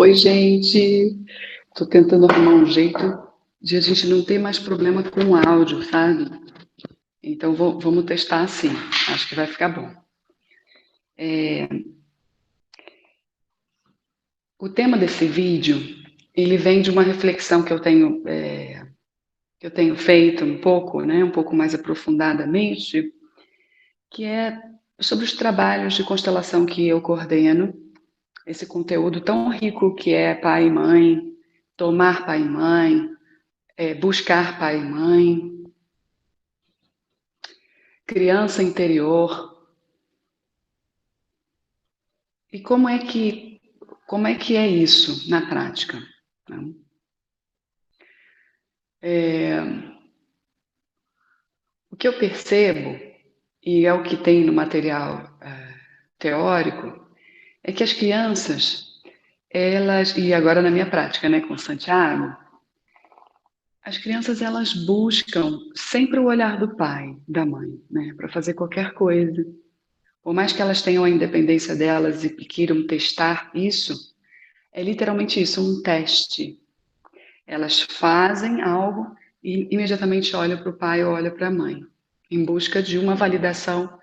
Oi, gente. Tô tentando arrumar um jeito de a gente não ter mais problema com o áudio, sabe? Então vamos testar assim. Acho que vai ficar bom. O tema desse vídeo, ele vem de uma reflexão que eu tenho feito um pouco, né? Um pouco mais aprofundadamente, que é sobre os trabalhos de constelação que eu coordeno. Esse conteúdo tão rico que é pai e mãe, tomar pai e mãe, buscar pai e mãe, criança interior. E como é que é isso na prática? Né? O que eu percebo, e é o que tem no material teórico, é que as crianças, elas, e agora na minha prática, né, com Santiago, as crianças elas buscam sempre o olhar do pai, da mãe, né, para fazer qualquer coisa. Por mais que elas tenham a independência delas e queiram testar isso, é literalmente isso, um teste. Elas fazem algo e imediatamente olham para o pai ou olham para a mãe, em busca de uma validação,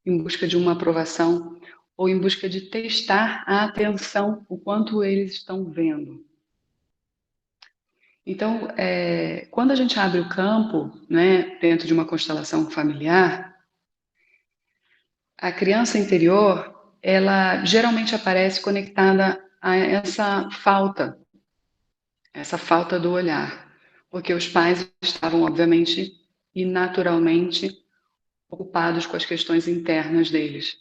em busca de uma aprovação, ou em busca de testar a atenção, o quanto eles estão vendo. Então, quando a gente abre o campo, né, dentro de uma constelação familiar, a criança interior, ela geralmente aparece conectada a essa falta do olhar, porque os pais estavam, obviamente, e naturalmente ocupados com as questões internas deles.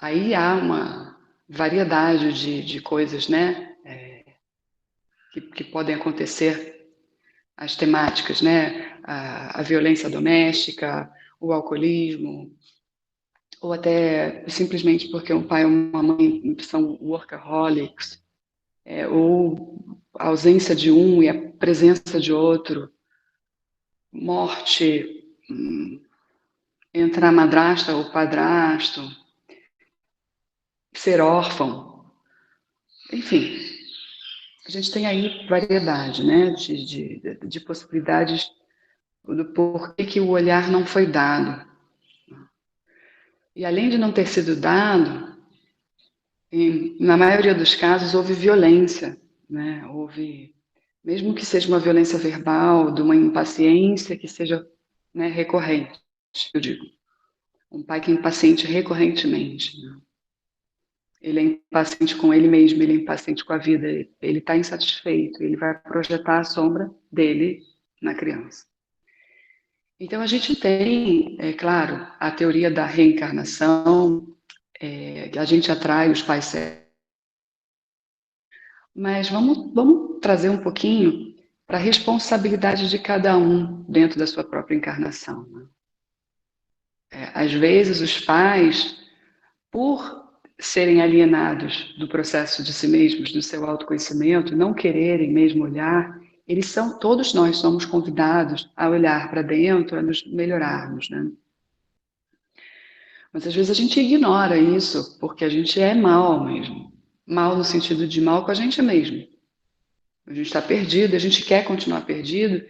Aí há uma variedade de coisas, né, que podem acontecer, as temáticas, né, a violência doméstica, o alcoolismo, ou até simplesmente porque um pai ou uma mãe são workaholics, ou a ausência de um e a presença de outro, morte, entrar a madrasta ou padrasto, ser órfão, enfim, a gente tem aí variedade, né, de possibilidades do porquê que o olhar não foi dado. E além de não ter sido dado, na maioria dos casos houve violência, né, houve, mesmo que seja uma violência verbal, de uma impaciência que seja, né, recorrente, eu digo. Um pai que é impaciente recorrentemente, né? Ele é impaciente com ele mesmo, ele é impaciente com a vida, ele está insatisfeito, ele vai projetar a sombra dele na criança. Então, a gente tem, é claro, a teoria da reencarnação, que a gente atrai os pais certos, mas vamos trazer um pouquinho para a responsabilidade de cada um dentro da sua própria encarnação. Né? Às vezes, os pais, por serem alienados do processo de si mesmos, do seu autoconhecimento, não quererem mesmo olhar, todos nós somos convidados a olhar para dentro, a nos melhorarmos, né? Mas às vezes a gente ignora isso, porque a gente é mal mesmo. Mal no sentido de mal com a gente mesmo. A gente está perdido, a gente quer continuar perdido,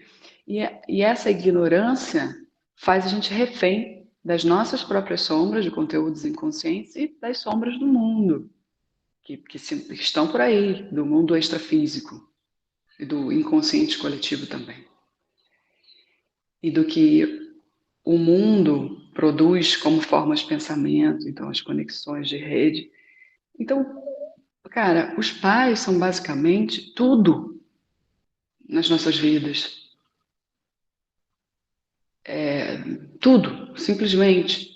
e essa ignorância faz a gente refém das nossas próprias sombras de conteúdos inconscientes e das sombras do mundo, que estão por aí, do mundo extrafísico e do inconsciente coletivo também. E do que o mundo produz como formas de pensamento, então as conexões de rede. Então, cara, os pais são basicamente tudo nas nossas vidas. Tudo, simplesmente.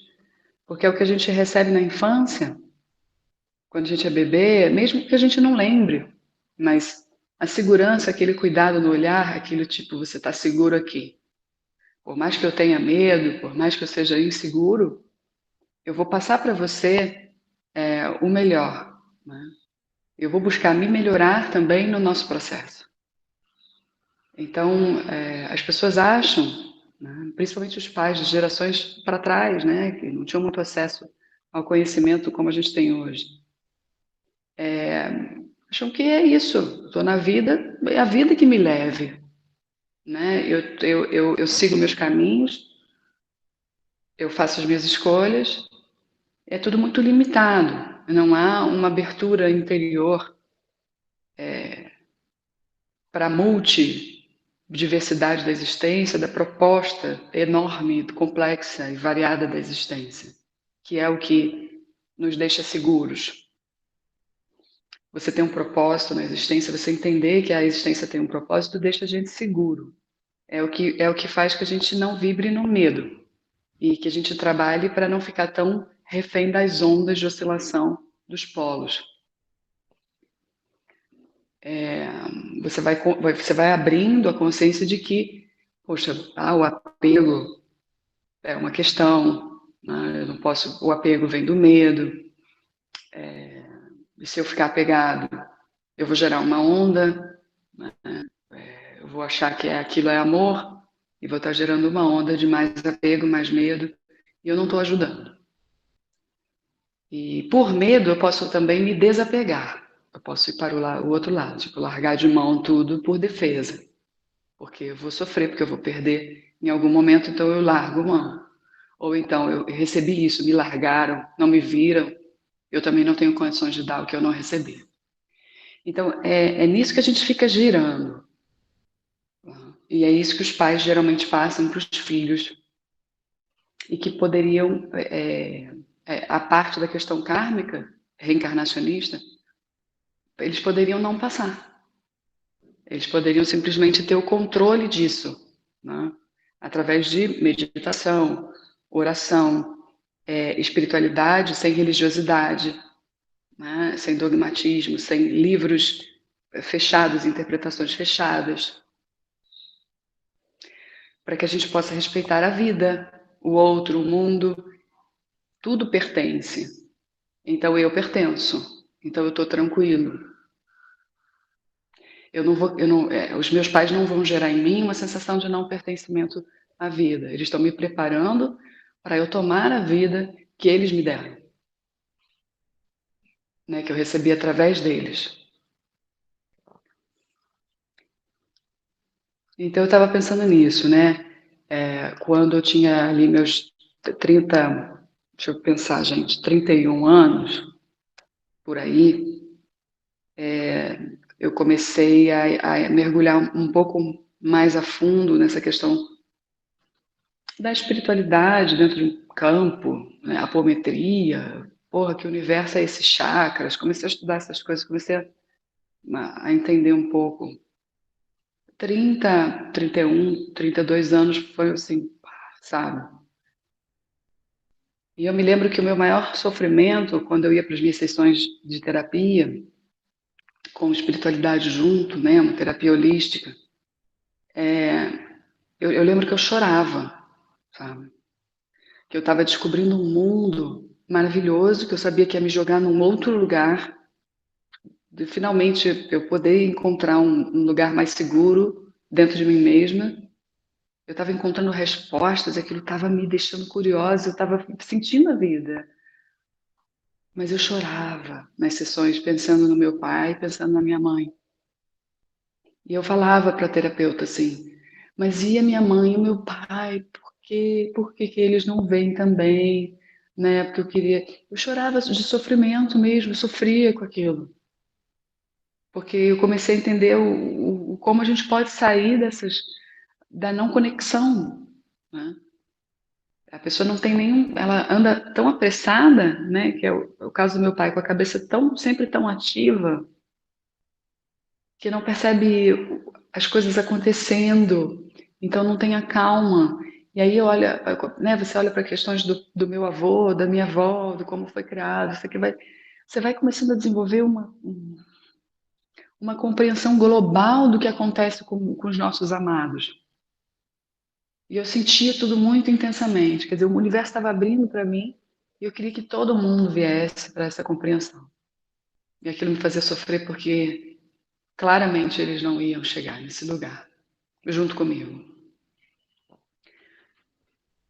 Porque é o que a gente recebe na infância, quando a gente é bebê, mesmo que a gente não lembre, mas a segurança, aquele cuidado no olhar, aquele tipo, você está seguro aqui. Por mais que eu tenha medo, por mais que eu seja inseguro, eu vou passar para você o melhor. Né? Eu vou buscar me melhorar também no nosso processo. Então, as pessoas acham, né, principalmente os pais de gerações para trás, né, que não tinham muito acesso ao conhecimento como a gente tem hoje, acham que é isso. Estou na vida, é a vida que me leve, né? Eu sigo meus caminhos, eu faço as minhas escolhas, é tudo muito limitado. Não há uma abertura interior para a multidiversidade da existência, da proposta enorme, complexa e variada da existência, que é o que nos deixa seguros. Você tem um propósito na existência, você entender que a existência tem um propósito deixa a gente seguro. É o que faz que a gente não vibre no medo e que a gente trabalhe para não ficar tão refém das ondas de oscilação dos polos. Você vai abrindo a consciência de que, poxa, o apego é uma questão, né? Eu não posso, o apego vem do medo, e se eu ficar apegado, eu vou gerar uma onda, né? Eu vou achar que aquilo é amor e vou estar gerando uma onda de mais apego, mais medo, e eu não estou ajudando. E por medo eu posso também me desapegar. Eu posso ir para o outro lado, tipo, largar de mão tudo por defesa. Porque eu vou sofrer, porque eu vou perder em algum momento, então eu largo mão. Ou então eu recebi isso, me largaram, não me viram, eu também não tenho condições de dar o que eu não recebi. Então é nisso que a gente fica girando. E é isso que os pais geralmente passam para os filhos e que poderiam, a parte da questão kármica, reencarnacionista, eles poderiam não passar. Eles poderiam simplesmente ter o controle disso, né? Através de meditação, oração, espiritualidade sem religiosidade, né? Sem dogmatismo, sem livros fechados, interpretações fechadas, para que a gente possa respeitar a vida, o outro, o mundo, tudo pertence. Então eu pertenço, então eu estou tranquilo. Os meus pais não vão gerar em mim uma sensação de não pertencimento à vida. Eles estão me preparando para eu tomar a vida que eles me deram, né, que eu recebi através deles. Então eu estava pensando nisso, né? Quando eu tinha ali meus 30, deixa eu pensar, gente, 31 anos, por aí, eu comecei a mergulhar um pouco mais a fundo nessa questão da espiritualidade dentro de um campo, né? Apometria, porra, que universo é esse chakras? Comecei a estudar essas coisas, comecei a entender um pouco. 31, 32 anos foi assim, sabe? E eu me lembro que o meu maior sofrimento, quando eu ia para as minhas sessões de terapia, com espiritualidade junto, né, uma terapia holística, eu lembro que eu chorava, sabe? Que eu estava descobrindo um mundo maravilhoso, que eu sabia que ia me jogar num outro lugar, de finalmente eu poder encontrar um lugar mais seguro dentro de mim mesma. Eu estava encontrando respostas, aquilo estava me deixando curiosa, eu estava sentindo a vida. Mas eu chorava nas sessões, pensando no meu pai, pensando na minha mãe. E eu falava para a terapeuta assim, mas e a minha mãe e o meu pai? Por que que eles não vêm também? Né? Porque eu queria. Eu chorava de sofrimento mesmo, eu sofria com aquilo. Porque eu comecei a entender como a gente pode sair da não conexão, né? A pessoa não tem nenhum, ela anda tão apressada, né? Que é o caso do meu pai, com a cabeça sempre tão ativa, que não percebe as coisas acontecendo, então não tem a calma. E aí olha, né? Você olha para questões do meu avô, da minha avó, de como foi criado, você vai começando a desenvolver uma compreensão global do que acontece com os nossos amados. E eu sentia tudo muito intensamente. Quer dizer, o universo estava abrindo para mim e eu queria que todo mundo viesse para essa compreensão. E aquilo me fazia sofrer porque claramente eles não iam chegar nesse lugar junto comigo.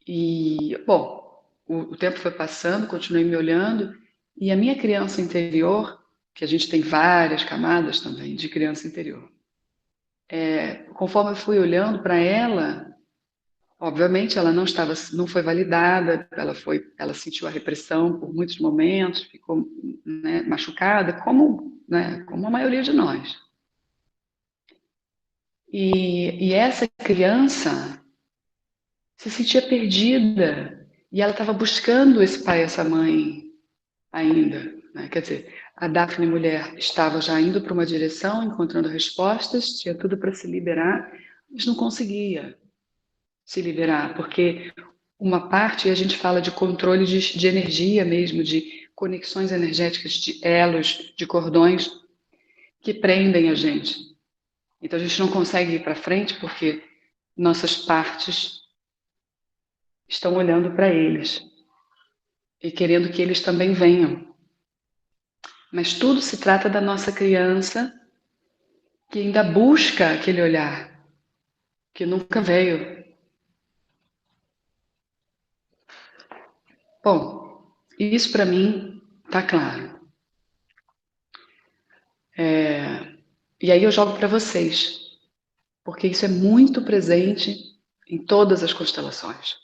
E, bom, o tempo foi passando, continuei me olhando e a minha criança interior que a gente tem várias camadas também de criança interior. Conforme eu fui olhando para ela, obviamente ela não foi validada, ela sentiu a repressão por muitos momentos, ficou, né, machucada, como a maioria de nós. E essa criança se sentia perdida e ela estava buscando esse pai e essa mãe ainda, né? Quer dizer, a Daphne mulher estava já indo para uma direção, encontrando respostas, tinha tudo para se liberar, mas não conseguia se liberar, porque uma parte, a gente fala de controle de energia mesmo, de conexões energéticas, de elos, de cordões que prendem a gente. Então a gente não consegue ir para frente porque nossas partes estão olhando para eles e querendo que eles também venham. Mas tudo se trata da nossa criança que ainda busca aquele olhar, que nunca veio. Bom, isso para mim está claro. E aí eu jogo para vocês, porque isso é muito presente em todas as constelações.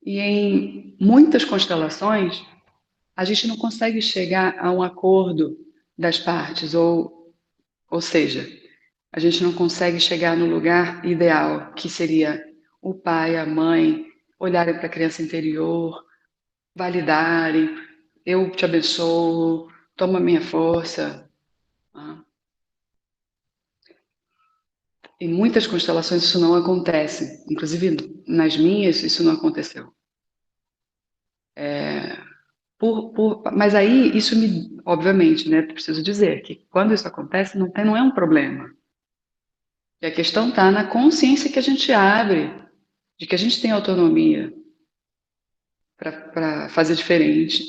E em muitas constelações, a gente não consegue chegar a um acordo das partes, ou seja, a gente não consegue chegar no lugar ideal, que seria o pai, a mãe, olharem para a criança interior, validarem, eu te abençoo, toma minha força. Em muitas constelações isso não acontece, inclusive nas minhas isso não aconteceu. Mas aí isso obviamente, né, preciso dizer que quando isso acontece não é um problema. E a questão está na consciência que a gente abre, de que a gente tem autonomia para fazer diferente.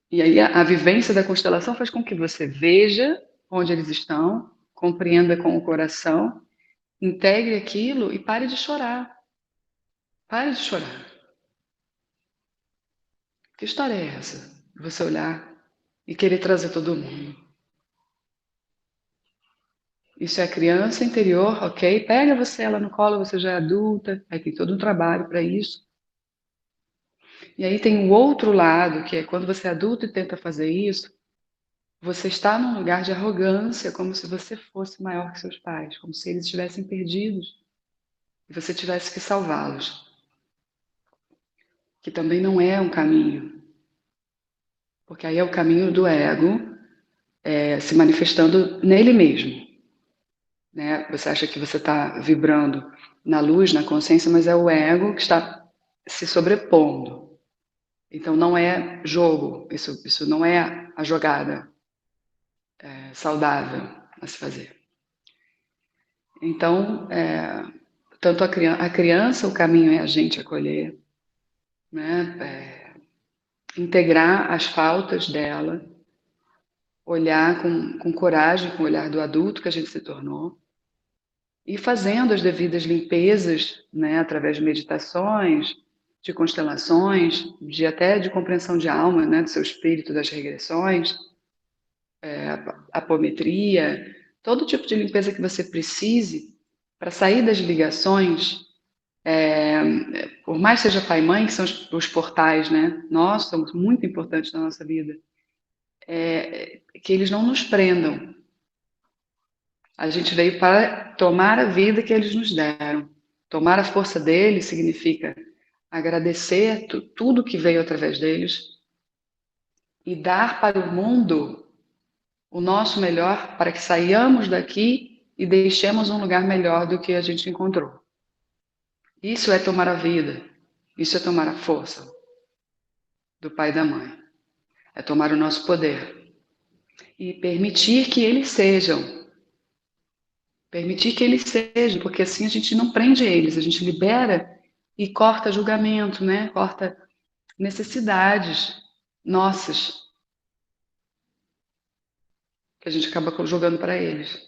E aí a vivência da constelação faz com que você veja onde eles estão, compreenda com o coração, integre aquilo e pare de chorar. Pare de chorar. Que história é essa? Você olhar e querer trazer todo mundo. Isso é criança interior, ok? Pega você ela no colo, você já é adulta, aí tem todo um trabalho para isso. E aí tem o outro lado, que é quando você é adulto e tenta fazer isso, você está num lugar de arrogância, como se você fosse maior que seus pais, como se eles estivessem perdidos e você tivesse que salvá-los. Que também não é um caminho, porque aí é o caminho do ego se manifestando nele mesmo. Né? Você acha que você está vibrando na luz, na consciência, mas é o ego que está se sobrepondo. Então não é jogo, isso não é a jogada saudável a se fazer. Então, tanto a criança, o caminho é a gente acolher, né? Integrar as faltas dela, olhar com coragem, com o olhar do adulto que a gente se tornou, e fazendo as devidas limpezas, né, através de meditações, de constelações, até de compreensão de alma, né, do seu espírito, das regressões, apometria, todo tipo de limpeza que você precise para sair das ligações, por mais seja pai e mãe, que são os portais, né, nós somos muito importantes na nossa vida, que eles não nos prendam. A gente veio para tomar a vida que eles nos deram. Tomar a força deles significa agradecer tudo que veio através deles e dar para o mundo o nosso melhor para que saiamos daqui e deixemos um lugar melhor do que a gente encontrou. Isso é tomar a vida, isso é tomar a força do pai e da mãe, é tomar o nosso poder e permitir que eles sejam. Permitir que eles sejam, porque assim a gente não prende eles, a gente libera e corta julgamento, né? Corta necessidades nossas que a gente acaba jogando para eles.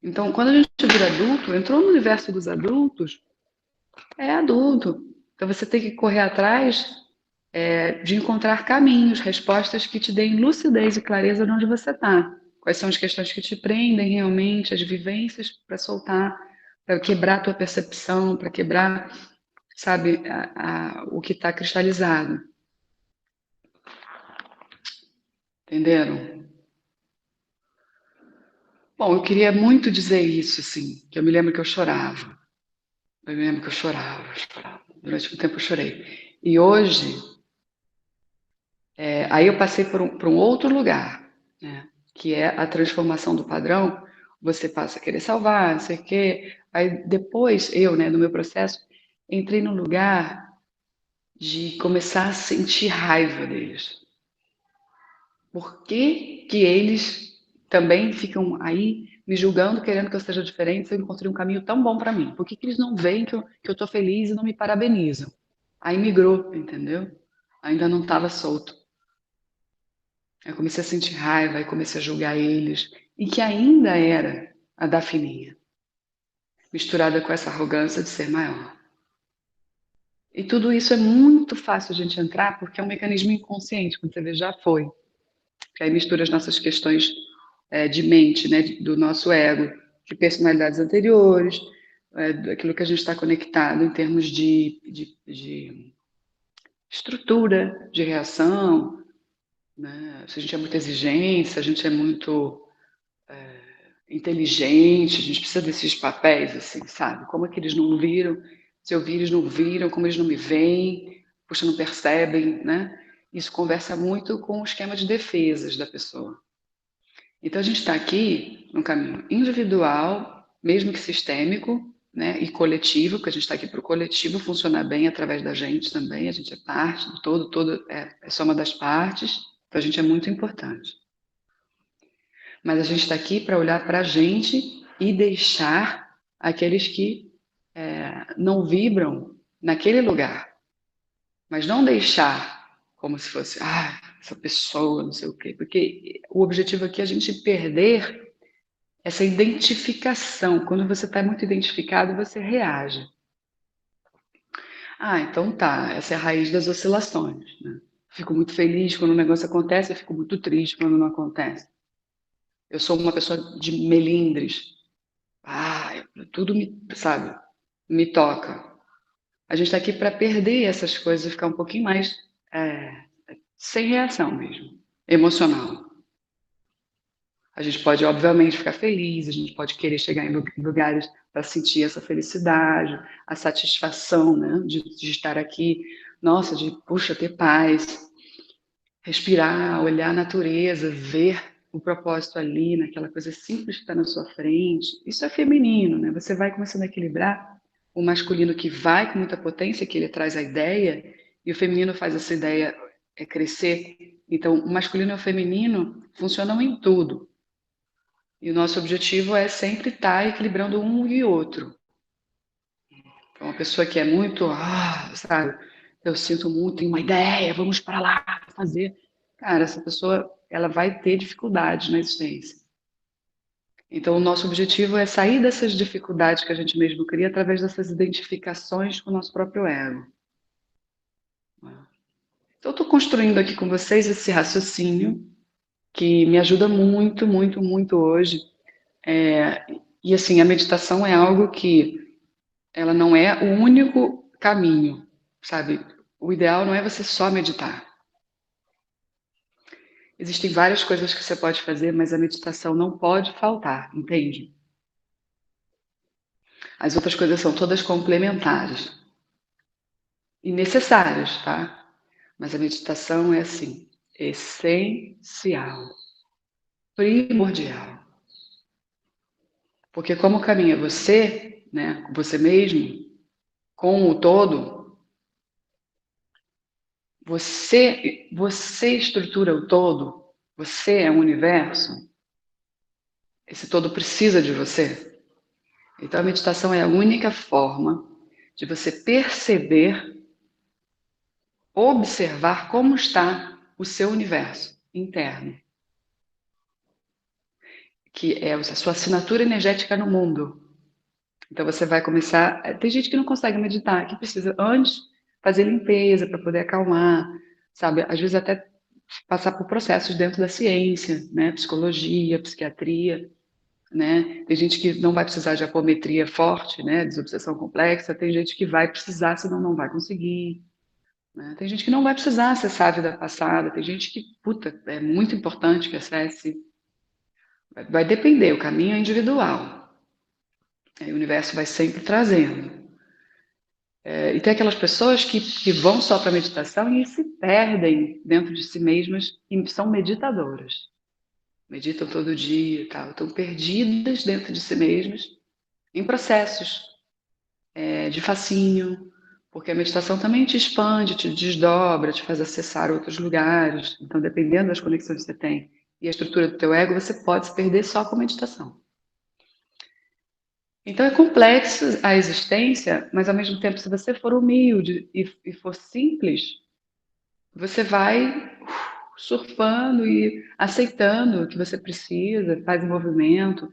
Então, quando a gente vira adulto, entrou no universo dos adultos, é adulto. Então você tem que correr atrás de encontrar caminhos, respostas que te deem lucidez e clareza de onde você está. Quais são as questões que te prendem realmente, as vivências para soltar, para quebrar a tua percepção, para quebrar, sabe, o que está cristalizado. Entenderam? Bom, eu queria muito dizer isso, assim, que eu me lembro que eu chorava. Eu me lembro que eu chorava, chorava. Durante um tempo eu chorei. E hoje, aí eu passei por um outro lugar, né? Que é a transformação do padrão. Você passa a querer salvar, não sei o quê. Aí depois, eu, né, no meu processo, entrei no lugar de começar a sentir raiva deles. Por que que eles também ficam aí me julgando, querendo que eu seja diferente, se eu encontrei um caminho tão bom para mim? Por que que eles não veem que eu tô feliz e não me parabenizam? Aí migrou, entendeu? Ainda não estava solto. Eu comecei a sentir raiva e comecei a julgar eles. E que ainda era a da fininha, misturada com essa arrogância de ser maior. E tudo isso é muito fácil a gente entrar porque é um mecanismo inconsciente, quando você vê, já foi. Que aí mistura as nossas questões de mente, né, do nosso ego, de personalidades anteriores, daquilo que a gente está conectado em termos de estrutura de reação, né? Se a gente é muito exigente, se a gente é muito inteligente, a gente precisa desses papéis, assim, sabe? Como é que eles não viram? Se eu vi, eles não viram, como eles não me veem, puxa, não percebem, né? Isso conversa muito com o esquema de defesas da pessoa. Então a gente está aqui num caminho individual, mesmo que sistêmico, né? E coletivo, porque a gente está aqui para o coletivo funcionar bem através da gente também, a gente é parte do todo, todo é soma das partes, então a gente é muito importante. Mas a gente está aqui para olhar para a gente e deixar aqueles que não vibram naquele lugar. Mas não deixar como se fosse, essa pessoa, não sei o quê. Porque o objetivo aqui é a gente perder essa identificação. Quando você está muito identificado, você reage. Então tá, essa é a raiz das oscilações, né? Fico muito feliz quando o negócio acontece, eu fico muito triste quando não acontece. Eu sou uma pessoa de melindres. Tudo me, sabe, me toca. A gente está aqui para perder essas coisas e ficar um pouquinho mais sem reação mesmo, emocional. A gente pode, obviamente, ficar feliz, a gente pode querer chegar em lugares para sentir essa felicidade, a satisfação, né, de estar aqui, nossa, de, puxa, ter paz, respirar, olhar a natureza, ver o propósito ali, naquela coisa simples que está na sua frente. Isso é feminino, né? Você vai começando a equilibrar o masculino que vai com muita potência, que ele traz a ideia, e o feminino faz essa ideia crescer. Então, o masculino e o feminino funcionam em tudo. E o nosso objetivo é sempre estar equilibrando um e outro. Então, uma pessoa que é muito, sabe, eu sinto muito, tenho uma ideia, vamos para lá fazer. Cara, essa pessoa, ela vai ter dificuldades na existência. Então, o nosso objetivo é sair dessas dificuldades que a gente mesmo cria através dessas identificações com o nosso próprio ego. Então, eu estou construindo aqui com vocês esse raciocínio que me ajuda muito, muito, muito hoje. E assim, a meditação é algo que ela não é o único caminho, sabe? O ideal não é você só meditar. Existem várias coisas que você pode fazer, mas a meditação não pode faltar, entende? As outras coisas são todas complementares e necessárias, tá? Mas a meditação é assim, essencial, primordial. Porque como caminha você, né, você mesmo, com o todo, você estrutura o todo, você é o universo, esse todo precisa de você. Então a meditação é a única forma de você perceber, observar como está o seu universo interno, que é a sua assinatura energética no mundo. Então você vai começar. Tem gente que não consegue meditar, que precisa antes fazer limpeza para poder acalmar, sabe? Às vezes até passar por processos dentro da ciência, né? Psicologia, psiquiatria, né? Tem gente que não vai precisar de apometria forte, né? Desobsessão complexa, tem gente que vai precisar, senão não vai conseguir, né? Tem gente que não vai precisar acessar a vida passada, tem gente que, puta, é muito importante que acesse. Vai depender, o caminho é individual. Aí o universo vai sempre trazendo. E tem aquelas pessoas que vão só para a meditação e se perdem dentro de si mesmas e são meditadoras. Meditam todo dia e tal. Estão perdidas dentro de si mesmas em processos de fascínio, porque a meditação também te expande, te desdobra, te faz acessar outros lugares. Então, dependendo das conexões que você tem e a estrutura do teu ego, você pode se perder só com meditação. Então é complexa a existência, mas ao mesmo tempo, se você for humilde e for simples, você vai surfando e aceitando o que você precisa, faz movimento.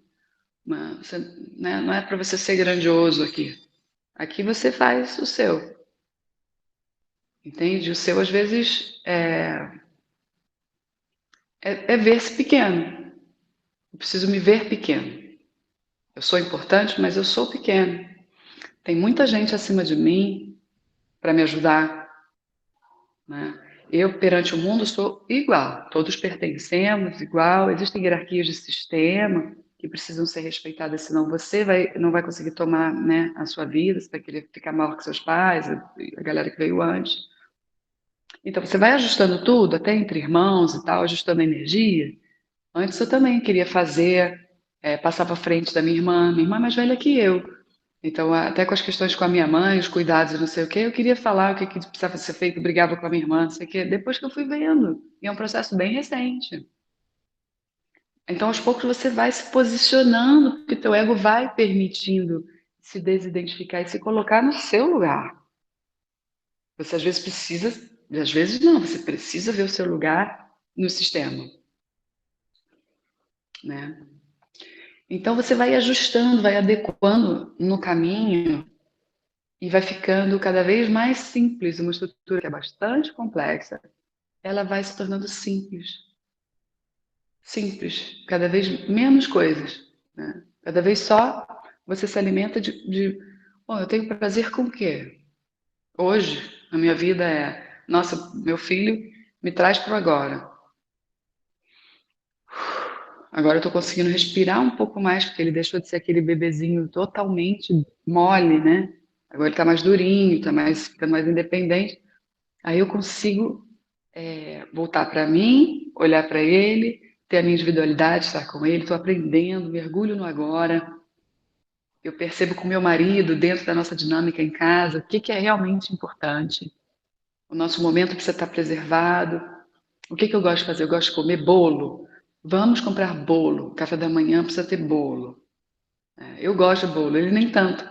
Você, né, não é para você ser grandioso aqui. Aqui você faz o seu, entende? O seu, às vezes, é ver-se pequeno. Eu preciso me ver pequeno. Eu sou importante, mas eu sou pequeno. Tem muita gente acima de mim para me ajudar, né? Eu, perante o mundo, sou igual. Todos pertencemos igual. Existem hierarquias de sistema que precisam ser respeitadas, senão você não vai conseguir tomar, né, a sua vida, você vai querer ficar maior que seus pais, a galera que veio antes. Então, você vai ajustando tudo, até entre irmãos e tal, ajustando a energia. Antes eu também queria fazer, passar para frente da minha irmã é mais velha que eu. Então, até com as questões com a minha mãe, os cuidados e não sei o quê, eu queria falar o que, que precisava ser feito, brigava com a minha irmã, não sei o quê, depois que eu fui vendo. E é um processo bem recente. Então, aos poucos, você vai se posicionando, porque teu ego vai permitindo se desidentificar e se colocar no seu lugar. Você às vezes precisa, às vezes não, você precisa ver o seu lugar no sistema, né? Então, você vai ajustando, vai adequando no caminho e vai ficando cada vez mais simples. Uma estrutura que é bastante complexa, ela vai se tornando simples. Simples. Cada vez menos coisas, né? Cada vez só você se alimenta bom, eu tenho prazer com o quê? Hoje, a minha vida nossa, meu filho me traz para o agora. Agora eu estou conseguindo respirar um pouco mais, porque ele deixou de ser aquele bebezinho totalmente mole, né? Agora ele está mais durinho, está mais, ficando mais independente. Aí eu consigo voltar para mim, olhar para ele, ter a minha individualidade, estar com ele, estou aprendendo, mergulho no agora. Eu percebo com meu marido, dentro da nossa dinâmica em casa, o que, que é realmente importante. O nosso momento precisa estar preservado. O que, que eu gosto de fazer? Eu gosto de comer bolo. Vamos comprar bolo. Café da manhã precisa ter bolo. Eu gosto de bolo, ele nem tanto.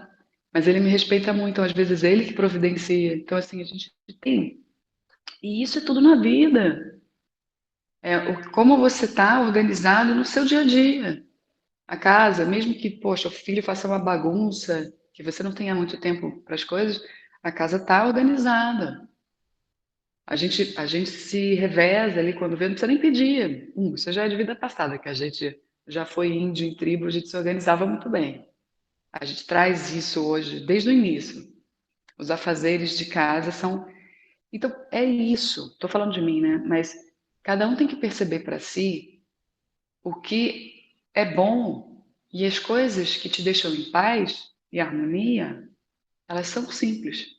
Mas ele me respeita muito, então às vezes ele que providencia. Então, assim, a gente tem. E isso é tudo na vida. Como você está organizado no seu dia a dia. A casa, mesmo que, poxa, o filho faça uma bagunça, que você não tenha muito tempo para as coisas, a casa está organizada. A gente se reveza ali quando vê, não precisa nem pedir. Isso já é de vida passada, que a gente já foi índio em tribo, a gente se organizava muito bem. A gente traz isso hoje, desde o início. Os afazeres de casa são. Então, é isso. Estou falando de mim, né? Mas cada um tem que perceber para si o que é bom e as coisas que te deixam em paz e harmonia, elas são simples.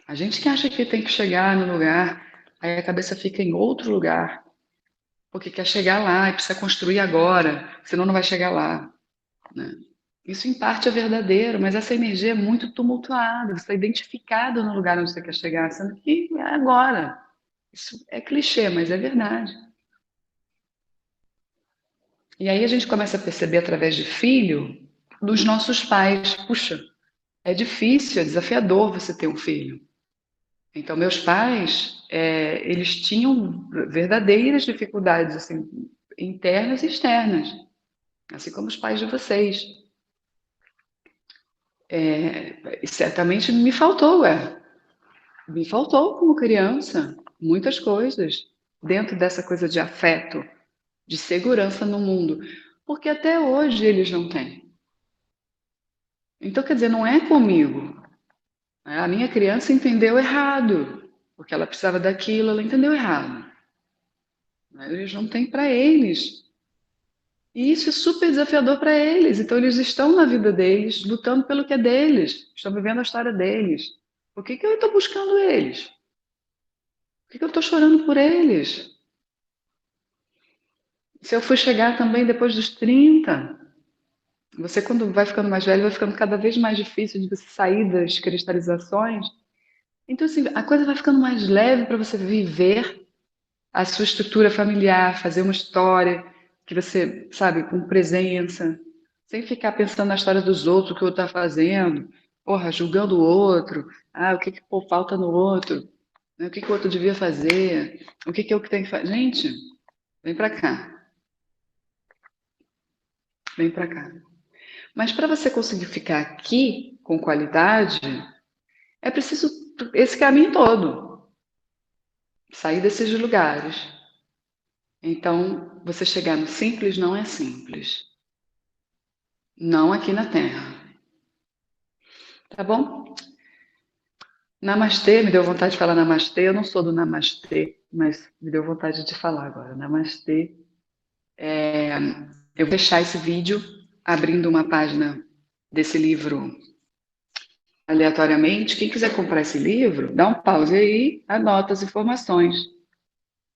A gente que acha que tem que chegar no lugar, aí a cabeça fica em outro lugar, porque quer chegar lá e precisa construir agora, senão não vai chegar lá, né? Isso em parte é verdadeiro, mas essa energia é muito tumultuada, você está identificado no lugar onde você quer chegar, sendo que é agora. Isso é clichê, mas é verdade. E aí a gente começa a perceber através de filho dos nossos pais. Puxa, é difícil, é desafiador você ter um filho. Então, meus pais, eles tinham verdadeiras dificuldades, assim, internas e externas, assim como os pais de vocês. E certamente me faltou, Me faltou como criança muitas coisas dentro dessa coisa de afeto, de segurança no mundo, porque até hoje eles não têm. Então, quer dizer, não é comigo. A minha criança entendeu errado, porque ela precisava daquilo, ela entendeu errado. Eles não têm para eles. E isso é super desafiador para eles. Então, eles estão na vida deles, lutando pelo que é deles, estão vivendo a história deles. Por que que eu estou buscando eles? Por que que eu estou chorando por eles? Se eu for chegar também depois dos 30, você, quando vai ficando mais velho, vai ficando cada vez mais difícil de você sair das cristalizações. Então, assim, a coisa vai ficando mais leve para você viver a sua estrutura familiar, fazer uma história que você, sabe, com presença, sem ficar pensando na história dos outros, o que o outro está fazendo, porra, julgando o outro, o que pô, falta no outro, né? O que o outro devia fazer, o que é o que tem que fazer. Gente, vem para cá, vem para cá. Mas para você conseguir ficar aqui com qualidade, é preciso esse caminho todo, sair desses lugares. Então, você chegar no simples não é simples. Não aqui na Terra. Tá bom? Namastê, me deu vontade de falar namastê. Eu não sou do namastê, mas me deu vontade de falar agora. Namastê. Eu vou deixar esse vídeo abrindo uma página desse livro aleatoriamente. Quem quiser comprar esse livro, dá um pause aí, anota as informações,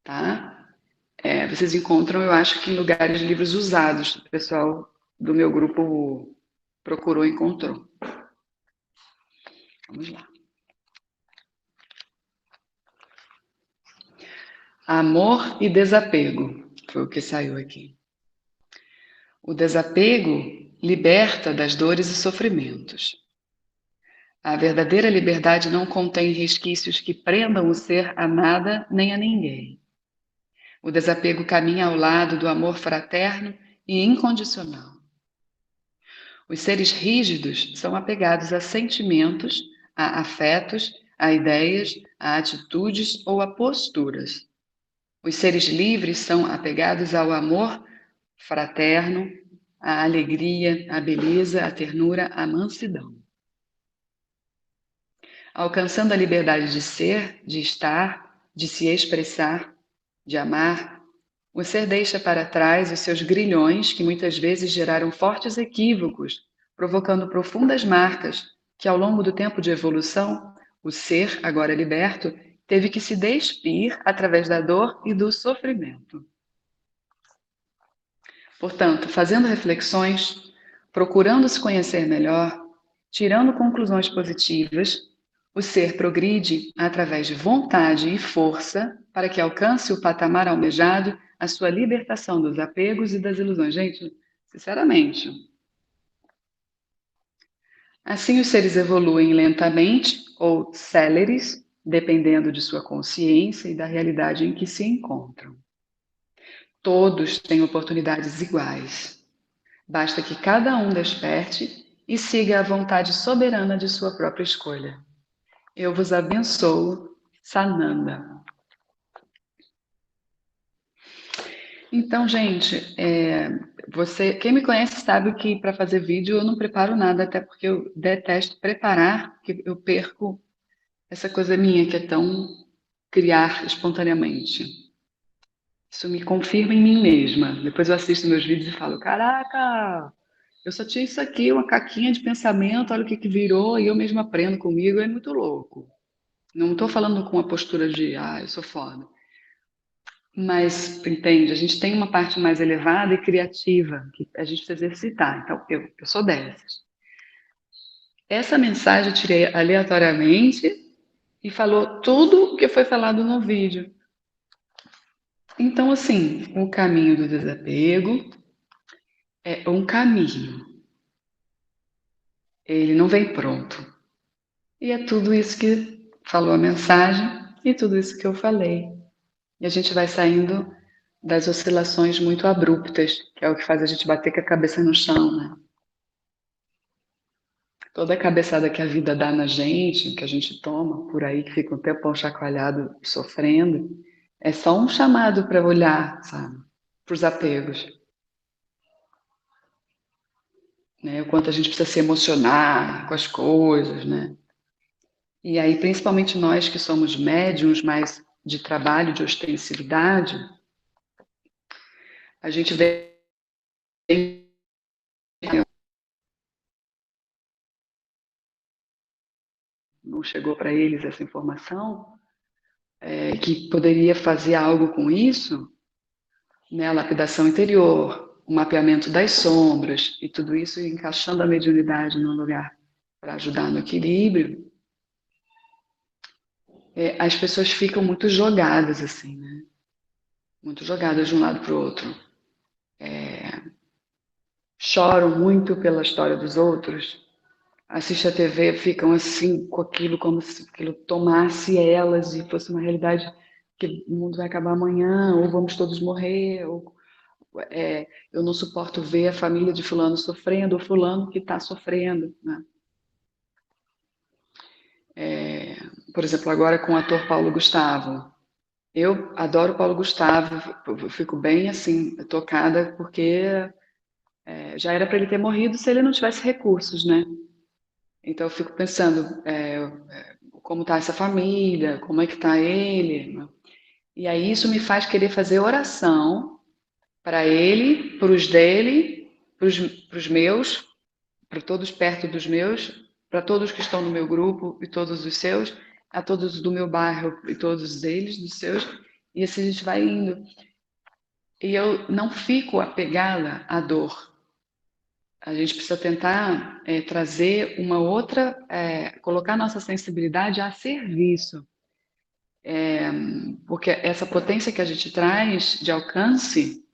tá? Vocês encontram, eu acho que em lugares de livros usados. O pessoal do meu grupo procurou e encontrou. Vamos lá. Amor e desapego, foi o que saiu aqui. O desapego liberta das dores e sofrimentos. A verdadeira liberdade não contém resquícios que prendam o ser a nada nem a ninguém. O desapego caminha ao lado do amor fraterno e incondicional. Os seres rígidos são apegados a sentimentos, a afetos, a ideias, a atitudes ou a posturas. Os seres livres são apegados ao amor fraterno, à alegria, à beleza, à ternura, à mansidão. Alcançando a liberdade de ser, de estar, de se expressar, de amar, o ser deixa para trás os seus grilhões que muitas vezes geraram fortes equívocos, provocando profundas marcas que, ao longo do tempo de evolução, o ser, agora liberto, teve que se despir através da dor e do sofrimento. Portanto, fazendo reflexões, procurando se conhecer melhor, tirando conclusões positivas, o ser progride através de vontade e força para que alcance o patamar almejado, a sua libertação dos apegos e das ilusões. Gente, sinceramente. Assim, os seres evoluem lentamente ou céleres, dependendo de sua consciência e da realidade em que se encontram. Todos têm oportunidades iguais. Basta que cada um desperte e siga a vontade soberana de sua própria escolha. Eu vos abençoo, Sananda. Então, gente, quem me conhece sabe que para fazer vídeo eu não preparo nada, até porque eu detesto preparar, porque eu perco essa coisa minha que é tão criar espontaneamente. Isso me confirma em mim mesma. Depois eu assisto meus vídeos e falo: caraca, eu só tinha isso aqui, uma caquinha de pensamento, olha o que que virou, e eu mesma aprendo comigo, é muito louco. Não estou falando com a postura de, eu sou foda. Mas, entende, a gente tem uma parte mais elevada e criativa, que a gente precisa exercitar. Então, eu sou dessas. Essa mensagem eu tirei aleatoriamente e falou tudo o que foi falado no vídeo. Então, assim, o caminho do desapego é um caminho. Ele não vem pronto. E é tudo isso que falou a mensagem e tudo isso que eu falei. E a gente vai saindo das oscilações muito abruptas, que é o que faz a gente bater com a cabeça no chão, né? Toda a cabeçada que a vida dá na gente, que a gente toma por aí, que fica um tempão chacoalhado, sofrendo, é só um chamado para olhar, sabe? Para os apegos. Né? O quanto a gente precisa se emocionar com as coisas, né? E aí, principalmente nós que somos médiums, mais de trabalho, de ostensividade, a gente vê, não chegou para eles essa informação, que poderia fazer algo com isso, né? A lapidação interior, o mapeamento das sombras, e tudo isso encaixando a mediunidade num lugar para ajudar no equilíbrio, as pessoas ficam muito jogadas assim, né? Muito jogadas de um lado para o outro. Choram muito pela história dos outros, assistem a TV, ficam assim com aquilo como se aquilo tomasse elas e fosse uma realidade que o mundo vai acabar amanhã, ou vamos todos morrer, ou eu não suporto ver a família de fulano sofrendo, ou fulano que está sofrendo, né? Por exemplo, agora com o ator Paulo Gustavo. Eu adoro Paulo Gustavo, eu fico bem assim, tocada, porque já era para ele ter morrido se ele não tivesse recursos, né? Então eu fico pensando como está essa família, como é que está ele, né? E aí isso me faz querer fazer oração para ele, para os dele, para os meus, para todos perto dos meus, para todos que estão no meu grupo e todos os seus, a todos do meu bairro e todos eles, dos seus, e assim a gente vai indo. E eu não fico apegada à dor. A gente precisa tentar trazer uma outra, colocar nossa sensibilidade a serviço, porque essa potência que a gente traz de alcance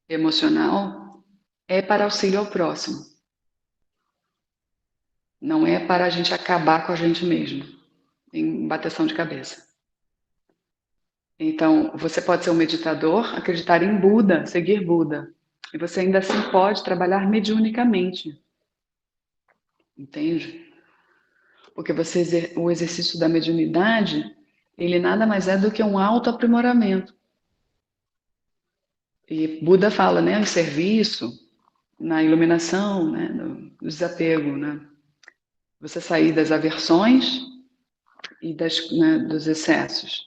emocional é para auxílio ao próximo, não é para a gente acabar com a gente mesmo, em bateção de cabeça. Então, você pode ser um meditador, acreditar em Buda, seguir Buda, e você ainda assim pode trabalhar mediunicamente, entende? Porque o exercício da mediunidade, ele nada mais é do que um autoaprimoramento. E Buda fala, né, no serviço, na iluminação, né, no desapego, né? Você sair das aversões e né, dos excessos.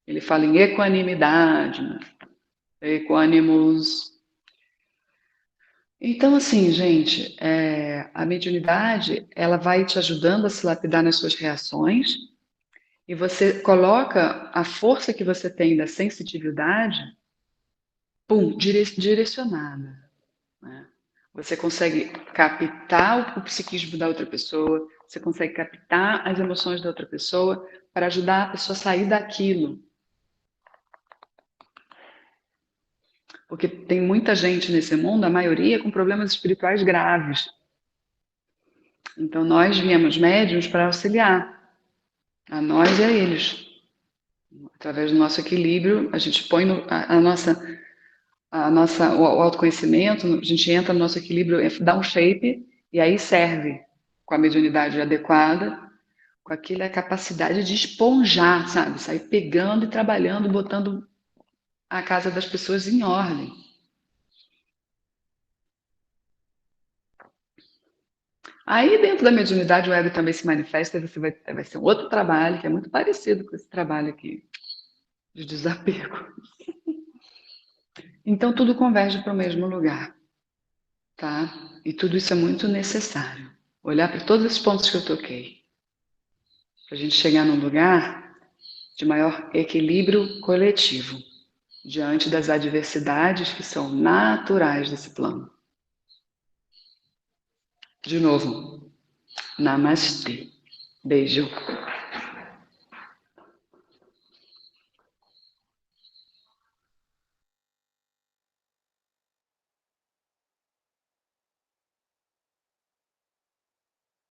Ele fala em equanimidade, né? Equanimus. Então, assim, gente, a mediunidade, ela vai te ajudando a se lapidar nas suas reações, e você coloca a força que você tem da sensitividade, pum, direcionada, né? Você consegue captar o psiquismo da outra pessoa, você consegue captar as emoções da outra pessoa para ajudar a pessoa a sair daquilo. Porque tem muita gente nesse mundo, a maioria, com problemas espirituais graves. Então, nós viemos médiuns para auxiliar a nós e a eles. Através do nosso equilíbrio, a gente põe o autoconhecimento, a gente entra no nosso equilíbrio, dá um shape e aí serve com a mediunidade adequada, com aquela capacidade de esponjar, sabe? Sair pegando e trabalhando, botando a casa das pessoas em ordem. Aí, dentro da mediunidade, o ego também se manifesta, e você vai ser um outro trabalho, que é muito parecido com esse trabalho aqui, de desapego. Então, tudo converge para o mesmo lugar, tá? E tudo isso é muito necessário. Olhar para todos esses pontos que eu toquei, para a gente chegar num lugar de maior equilíbrio coletivo, diante das adversidades que são naturais desse plano. De novo, namastê. Beijo.